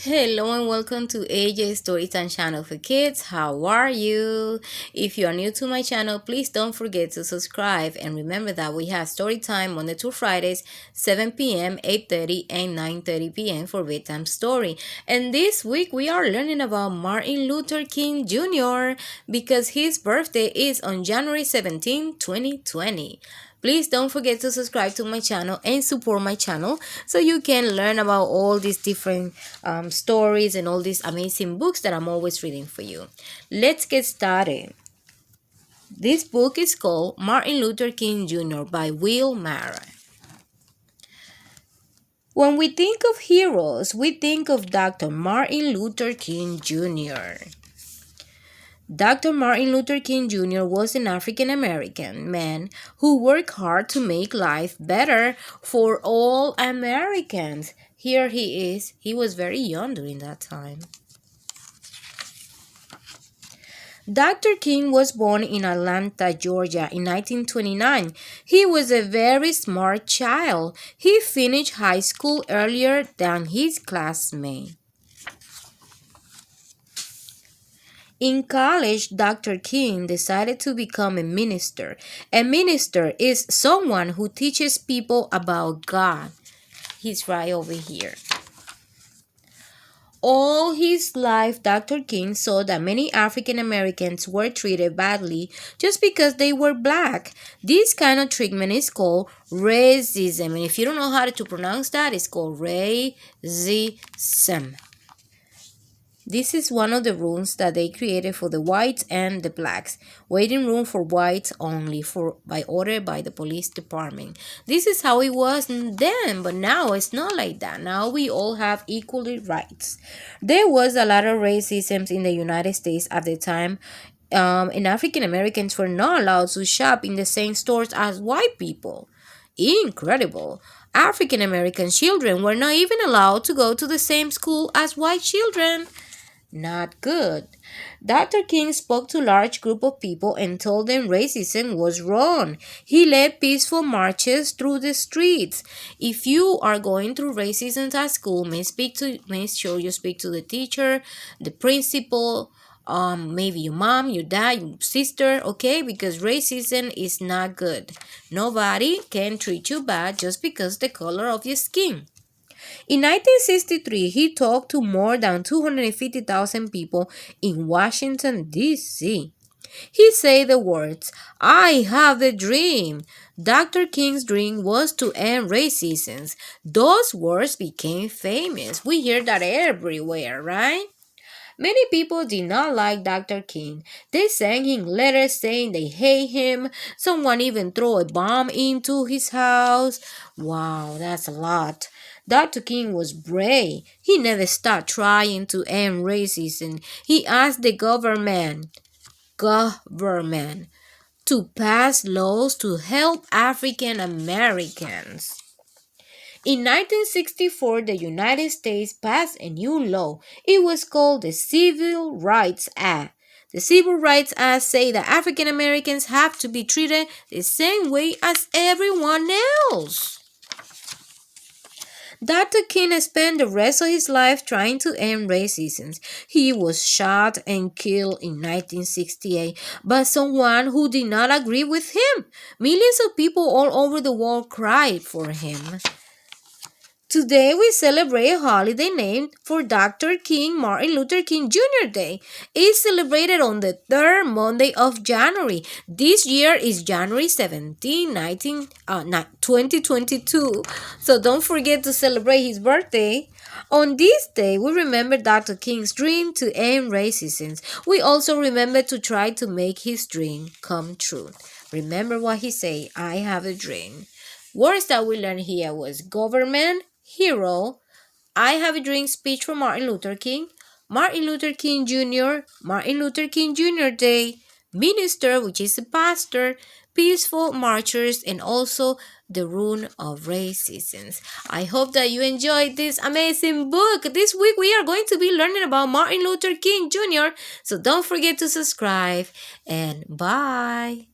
Hello and welcome to AJ Storytime channel for kids. How are you? If you are new to my channel, please don't forget to subscribe and remember that we have Storytime Monday to Fridays 7 p.m., 8:30 and 9:30 p.m. for bedtime story. And this week we are learning about Martin Luther King Jr. because his birthday is on January 17, 2020. Please don't forget to subscribe to my channel and support my channel so you can learn about all these different stories and all these amazing books that I'm always reading for you. Let's get started. This book is called Martin Luther King Jr. by Will Mara. When we think of heroes, we think of Dr. Martin Luther King Jr. Dr. Martin Luther King Jr. was an African American man who worked hard to make life better for all Americans. Here he is. He was very young during that time. Dr. King was born in Atlanta, Georgia in 1929. He was a very smart child. He finished high school earlier than his classmates. In college, Dr. King decided to become a minister. A minister is someone who teaches people about God. He's right over here. All his life, Dr. King saw that many African Americans were treated badly just because they were black. This kind of treatment is called racism. And if you don't know how to pronounce that, it's called racism. This is one of the rooms that they created for the whites and the blacks. Waiting room for whites only by order by the police department. This is how it was then, but now it's not like that. Now we all have equal rights. There was a lot of racism in the United States at the time. And African Americans were not allowed to shop in the same stores as white people. Incredible. African American children were not even allowed to go to the same school as white children. Not good. Dr. King spoke to a large group of people and told them racism was wrong. He led peaceful marches through the streets. If you are going through racism at school, make sure you speak to the teacher, the principal, maybe your mom, your dad, your sister, okay? Because racism is not good. Nobody can treat you bad just because the color of your skin. In 1963, he talked to more than 250,000 people in Washington, D.C. He said the words, "I have a dream." Dr. King's dream was to end racism. Those words became famous. We hear that everywhere, right? Many people did not like Dr. King. They sent him letters saying they hate him. Someone even threw a bomb into his house. Wow, that's a lot. Dr. King was brave. He never stopped trying to end racism. He asked the government to pass laws to help African Americans. In 1964, the United States passed a new law. It was called the Civil Rights Act. The Civil Rights Act says that African Americans have to be treated the same way as everyone else. Dr. King spent the rest of his life trying to end racism. He was shot and killed in 1968 by someone who did not agree with him. Millions of people all over the world cried for him. Today we celebrate a holiday named for Dr. King, Martin Luther King Jr. Day. It's celebrated on the third Monday of January. This year is January 17, 2022. So don't forget to celebrate his birthday. On this day, we remember Dr. King's dream to end racism. We also remember to try to make his dream come true. Remember what he said, "I have a dream." Words that we learned here was government, hero, "I have a dream" speech from Martin Luther King, Martin Luther King Jr., Martin Luther King Jr. Day, minister, which is a pastor, peaceful marchers, and also the rule of racism. I hope that you enjoyed this amazing book. This week we are going to be learning about Martin Luther King Jr., so don't forget to subscribe, and bye.